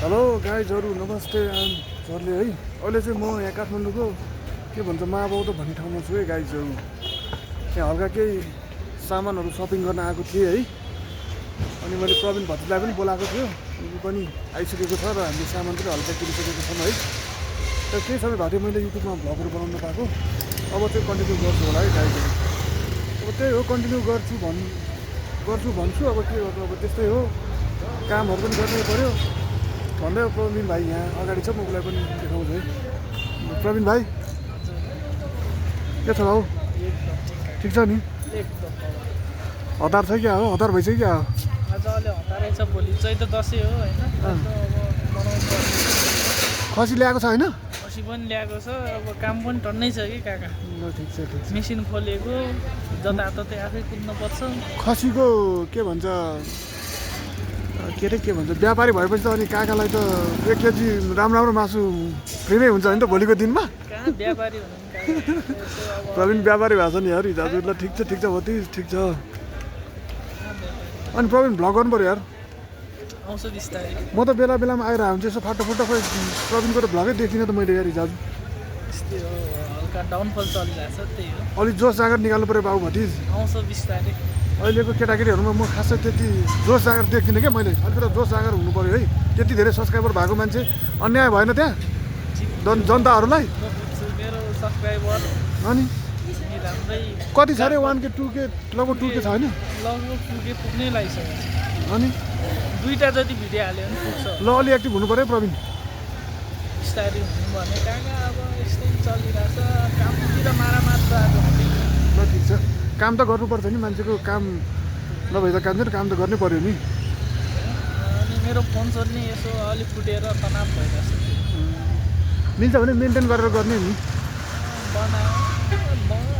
Hello गाइजहरू नमस्ते आमहरूले है। अहिले चाहिँ म यहाँ काठमाडौँको के भन्छ महाबौद्ध भन्ने ठाउँमा छु है गाइजहरू। यहाँ हल्का केही सामानहरू सपिङ गर्न आएको थिएँ है। अनि मैले प्रवीण भतिजलाई पनि बोलाएको थियो, ऊ पनि आइसकेको छ र हामीले सामान पनि हल्का किनिसकेको छौँ है। र केही समय भएको थियो मैले युट्युबमा भ्लगहरू बनाउनु पाएको, अब चाहिँ कन्टिन्यू गर्छु होला है गाइजहरू। अब त्यही हो, कन्टिन्यू गर्छु भन्छु। अब के गर्नु, अब त्यस्तै हो, कामहरू पनि गर्नै पऱ्यो भन्दै। प्रवीण भाइ यहाँ अगाडि छ, म उसलाई पनि देखाउँछु है। प्रवीण भाइ के छ भाउ? ठिक छ नि? हतार छ क्या हो? हतार भइसक्यो क्या हो? आज अलि हतारै छ, भोलि चाहिँ त दसैँ हो होइन। खसी ल्याएको छ होइन? खसी पनि ल्याएको छ, अब काम पनि टन्नै छ कि काका। ल ठिक छ ठिक छ। मेसिन खोलेको, जताततै आफै कुद्नुपर्छ। खसीको के भन्छ के भन्छ व्यापारी भएपछि त अनि काकालाई त 1 केजी राम्रो मासु फ्रीमै हुन्छ होइन त भोलिको दिनमा? कहाँ व्यापारी हुनु प्रवीण व्यापारी भएको छ नि यार दाजु। ल ठिक छ भति ठिक छ। अनि प्रवीण भ्लग गर्नु पऱ्यो यार। आउँछ बिस्तारै। म त बेला बेलामा आइरहेको हुन्छ यसो फाटो खोइ प्रवीणको त भ्लगै देखिनँ त मैले यार दाजु। त्यस्तै हो, हल्का डाउनफल चलिरहेको छ, त्यही हो। अलिक जोस जाँगर निकाल्नु पऱ्यो बाबु भतिज। आउँछ बिस्तारै। अहिलेको केटाकेटीहरूमा म खासै त्यति जोस जाँगर देख्दिनँ क्या मैले। अलिकति जोस जाँगर हुनु पऱ्यो है। त्यति धेरै सब्सक्राइबर भएको मान्छे अन्याय भएन त्यहाँ जनताहरूलाई? म बुझ्छु, मेरो सब्सक्राइबर अनि राम्रै कति छ अरे? 1K 2K लगभग 2K छ होइन? लगभग 2K पुग्नै लागिसकेको छ। अनि 2टा जति भिडियो हाल्यो भने पुग्छ। ल अलि एक्टिभ हुनु पऱ्यो प्रवीण। बिस्तारै हुनु भने काका, अब यस्तै चलिरहेछ। कामतिर मारामार छ आज। ल ठिक छ, काम त गर्नुपर्छ नि, मान्छेको काम नभए त काम त गर्नै पऱ्यो नि। अनि मेरो फोन सोध्ने यसो अलिक फुटेर तनाव भइरहेछ। मिल्छ भने मेन्टेन गरेर गर्ने नि। बनायो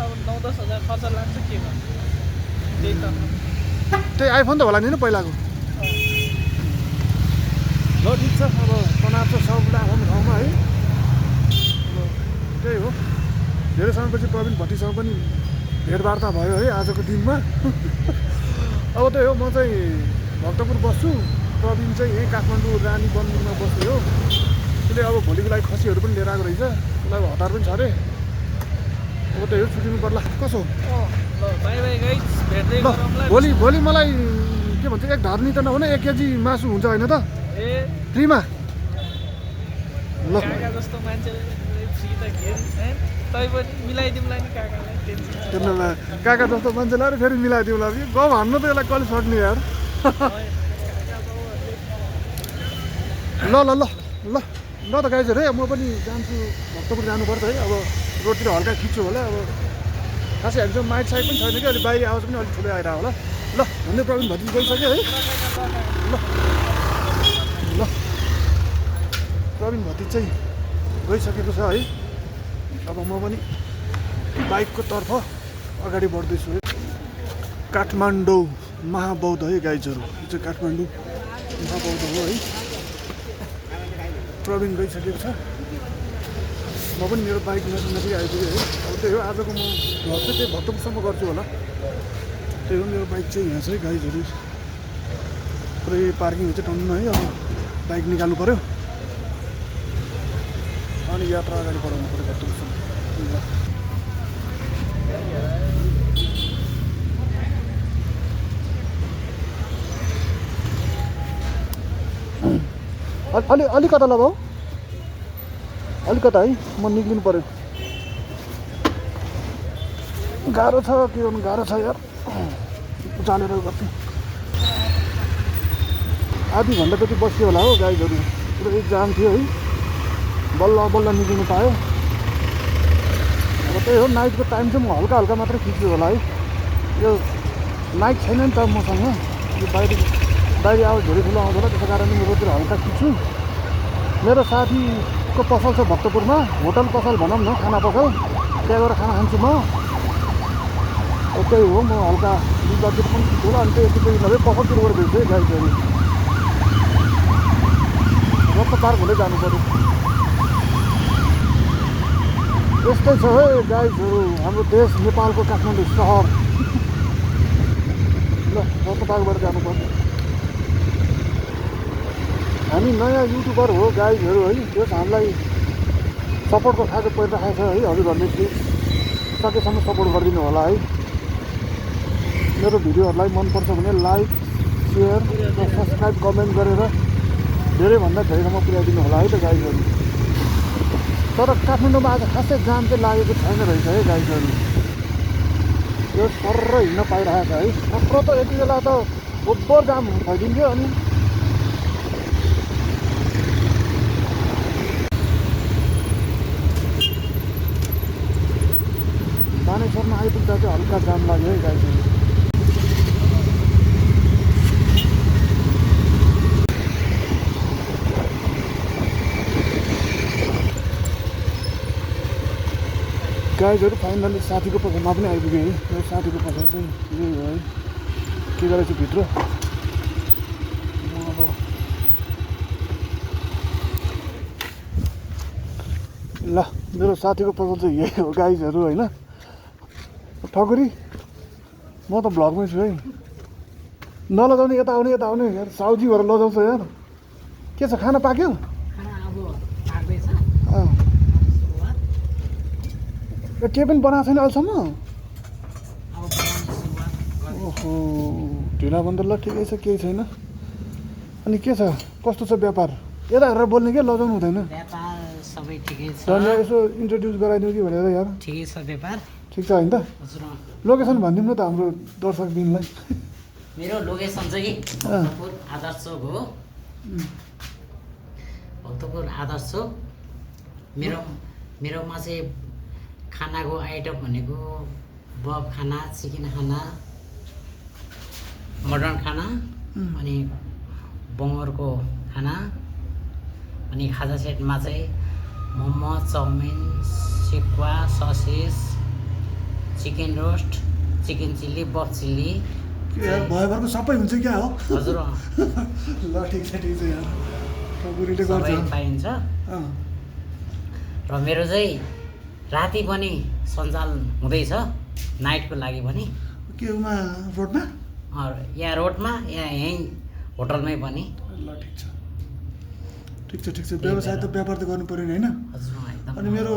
अब 9-10 हजार खर्च लाग्छ, के गर्नु त्यही त। त्यही आइफोन त होला नि होइन पहिलाको? ल ठिक छ, अब तनाव त सबैलाई आफ्नो ठाउँमा है। अब त्यही हो, धेरै समयपछि प्रवीण भट्टीसँग पनि भेटवार्ता भयो है आजको दिनमा। अब त्यही हो, म चाहिँ भक्तपुर बस्छु, प्रवीण चाहिँ यहीँ काठमाडौँ रानी वनमा बस्ने हो। उसले अब भोलिको लागि खसीहरू पनि लिएर आएको रहेछ, उसलाई हतार पनि छ अरे। अब त्यही हो, छुट्टिनु पर्ला। कसो? ल बाई बाई गाइस, भेट्दै ल गरौँला। भोलि मलाई के भन्छ 1 धर्नी त नहुने 1 केजी मासु हुन्छ होइन त ए फ्रीमा? ल काका जस्तो मान्छेले फ्री त घेर तै पनि मिलाइदिउँला नि काकालाई, टेन्सन काका जस्तो मान्छेलाई अरे फेरि मिलाइदिउँला कि गाउँ हान्नु त यसलाई कहिले सक्ने यार। ल ल ल ल ल त गाइजहरू है, म पनि जान्छु, भक्तपुर जानुपर्छ है। अब रोडतिर हल्का खिच्छु होला। अब खासै हामीसँग माइक साइक पनि छैन कि, अलिक बाहिरी आवाज पनि अलिक ठुलै आइरहेको होला। ल भन्दै प्रवीण भतिज गइसक्यो है। ल ल प्रवीण भतिज चाहिँ गइसकेको छ है। अब म पनि बाइकको तर्फ अगाडि बढ्दैछु है। काठमाडौँ महाबौद्ध है गाइजहरू, यो चाहिँ काठमाडौँ महाबौद्ध हो है। प्रवीण गइसकेको छ, म पनि मेरो बाइक नजिक आइपुगेँ है। अब त्यही हो, आजको म भ्लग चाहिँ त्यही भक्तपुरसम्म गर्छु होला। त्यही हो, मेरो बाइक चाहिँ यहाँ छ है गाइजहरू। पुरै पार्किङ चाहिँ टन्न है। अब बाइक निकाल्नु पऱ्यो अनि यात्रा अगाडि बढाउनु पऱ्यो भक्तपुरसम्म। अलिकता ल भाउ, अलिकता है, म निक्लिनु पऱ्यो। गाह्रो छ, के गर्नु गाह्रो छ यार, जानेर गर्थेँ। आधी घन्टा जति बस्यो होला हो गाइजहरू, पुरै जाम थियो है। बल्ल निक्लिनु पायो। अब त्यही हो, नाइटको टाइम चाहिँ म हल्का मात्रै खिच्छु होला है। यो नाइट छैन नि त मसँग, यो बाहिरी आवाज धेरै ठुलो आउँछ होला, त्यसै कारणले म रोडतिर हल्का खिच्छु। मेरो साथीको पसल छ भक्तपुरमा, होटल पसल भनौँ न, खाना पसल, त्यहाँ गएर खाना खान्छु म। त्यही हो, म हल्का बजेट पनि खिच्छु होला। अनि त्यो यति नभए पसलतिर गएर भेट्छु है गाइजहरू। रत्न पार्क हुँदै जानु पऱ्यो। यस्तै छ है गाइजहरू हाम्रो देश नेपालको काठमाडौँ सहर। ल रत्न पार्कबाट जानु पर्छ। हामी नयाँ युट्युबर हो गाइजहरू है, त्यस हामीलाई सपोर्टको खाँचो परिरहेको छ है। हजुरहरूले प्लिज सकेसम्म सपोर्ट गरिदिनु होला है। मेरो भिडियोहरूलाई मनपर्छ भने लाइक, सेयर र सब्सक्राइब, कमेन्ट गरेर धेरैभन्दा धेरैसम्म पुर्याइदिनु होला है त गाइजहरू। तर काठमाडौँमा आज खासै जाम चाहिँ लागेको छैन रहेछ है गाइजहरू। यो सर्र हिँड्न पाइरहेको छ है। नत्र त यति बेला त गोबर जाम भइदिन्थ्यो। अनि बानेश्वरमा आइपुग्दा चाहिँ हल्का जाम लाग्यो है गाइजहरू। गाइजहरू फाइनली साथीको पसलमा पनि आइपुग्यो है। मेरो साथीको पसल चाहिँ यही हो है। के गरेको छु भित्र अब ल, मेरो साथीको पसल चाहिँ यही हो गाइजहरू होइन। ठकुरी म त भ्लगमै छु है। नलजाउने यता आउने यार, साउजी भएर लजाउँछ यार। के छ, खाना पाक्यो? के पनि बनाएको छैन अहिलेसम्म? ओहो, ढिला भन्दा ल ठिकै छ, केही छैन। अनि के छ, कस्तो छ व्यापार? यता हेरेर बोल्ने के, लजाउनु हुँदैन। व्यापार सबै ठिकै छ। धन्यवाद। यसो इन्ट्रोड्युस गराइदिउँ कि भनेर यार। ठिकै छ व्यापार। ठिक छ होइन त? हजुर। लोकेसन भनिदिउँ न त हाम्रो दर्शक दिनलाई। मेरो लोकेसन चाहिँ भक्तपुर आदर्श चोक हो। भक्तपुर आदर्श चोक। मेरोमा चाहिँ खानाको आइटम भनेको बब खाना, चिकन खाना, मटन खाना, अनि बङ्गरको खाना, अनि खाजा सेटमा चाहिँ मोमो, चाउमिन, सेकुवा, sausage, chicken roast, chicken chilli, buff chilli भयभरको सबै हुन्छ क्या हो? हजुर। ल ठिक छ यार, ठकुरीले गर्छ। सबै पाइन्छ। र मेरो चाहिँ राति पनि सञ्चालन हुँदैछ, नाइटको लागि पनि। के उमा रोडमा? यहाँ रोडमा, यहीँ होटलमै पनि। ल ठिक छ। व्यवसाय त व्यापार त गर्नु पऱ्यो नि होइन? हजुर एकदम। अनि मेरो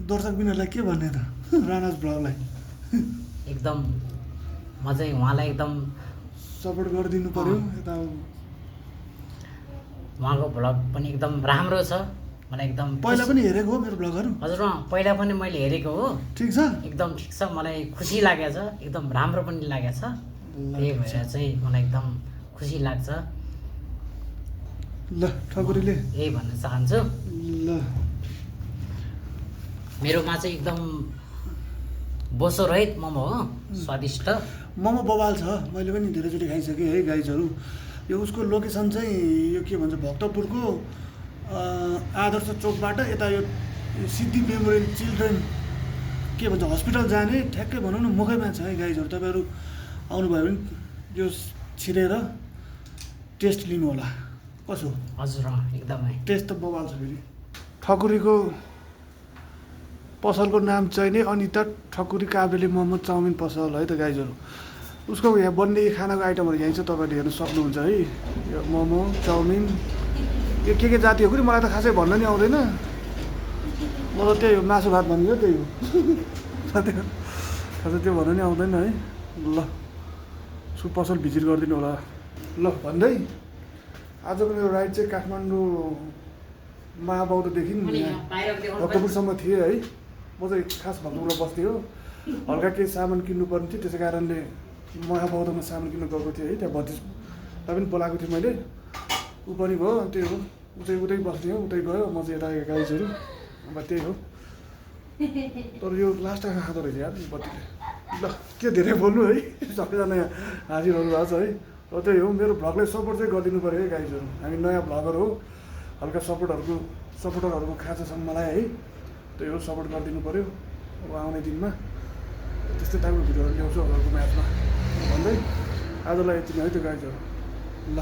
दर्शक बिनहरूलाई के भन्ने त, रानाज भ्लगलाई? एकदम म चाहिँ उहाँलाई एकदम सपोर्ट गरिदिनु पऱ्यो। यता उहाँको भ्लग पनि एकदम राम्रो छ। मलाई एकदम पहिला पनि हेरेको हो मेरो भ्लगहरू? हजुर, पहिला पनि मैले हेरेको हो। ठिक छ, एकदम ठिक छ। मलाई खुसी लागेको छ, एकदम राम्रो पनि लागेको छ। त्यही भएर चाहिँ मलाई एकदम खुसी लाग्छ। ल ठकुरीले यही भन्न चाहन्छु। ल मेरोमा चाहिँ एकदम बोसो रहित मोमो हो, स्वादिष्ट मोमो बवाल छ। मैले पनि धेरैचोटि खाइसकेँ है गाइजहरू। यो उसको लोकेसन चाहिँ यो के भन्छ, भक्तपुरको आदर्श चोकबाट यता यो सिद्धि मेमोरियल चिल्ड्रेन के भन्छ हस्पिटल जाने ठ्याक्कै भनौँ न मुखैमा छ है गाइजहरू। तपाईँहरू आउनुभयो भने यो छिरेर टेस्ट लिनु होला। कसो? हजुर एकदमै टेस्ट त बवाल छ फेरि। ठकुरीको पसलको नाम चाहिँ नि अनिता ठकुरी काब्रेली मोमो चाउमिन पसल है त गाइजहरू। उसको यहाँ बन्ने खानाको आइटमहरू यहीँ चाहिँ तपाईँले हेर्न सक्नुहुन्छ है। यो मोमो, चाउमिन, यो के जाति हो कि मलाई त खासै भन्न नि आउँदैन। म त त्यही हो, मासु भात भन्ने हो, त्यही हो। खासै त्यो भन्न नि आउँदैन है। ल सो पसल भिजिट गरिदिनु होला। ल भन्दै आजको मेरो राइड चाहिँ काठमाडौँ महाबौद्धदेखि भक्तपुरसम्म थिएँ है। म चाहिँ खास भक्तपुरमा बस्थेँ हो। हल्का केही सामान किन्नुपर्ने थियो, त्यसै कारणले महाबौद्धमा सामान किन्नु गएको थिएँ है। त्यहाँ भतिजलाई पनि बोलाएको थिएँ मैले, ऊ पनि भयो। त्यही हो, ऊ चाहिँ उतै बस्ने हो, उतै गयो। म चाहिँ यता गाइजहरू अब त्यही हो। तर यो लास्ट टाइम खाँदो रहेछ यार बत्तीले। ल के धेरै बोल्नु है, सबैजना यहाँ हाजिरहरू भएको छ है। र त्यही हो, मेरो भ्लगलाई सपोर्ट चाहिँ गरिदिनु पऱ्यो है गाइजहरू। हामी नयाँ भ्लगर हो, हल्का सपोर्टरहरूको खाँचो छ मलाई है। त्यही हो, सपोर्ट गरिदिनु पऱ्यो। अब आउने दिनमा त्यस्तै टाइपको भिडियोहरू ल्याउँछु हल्काको म्याचमा भन्दै आजलाई यति नै है त गाइजहरू। ल।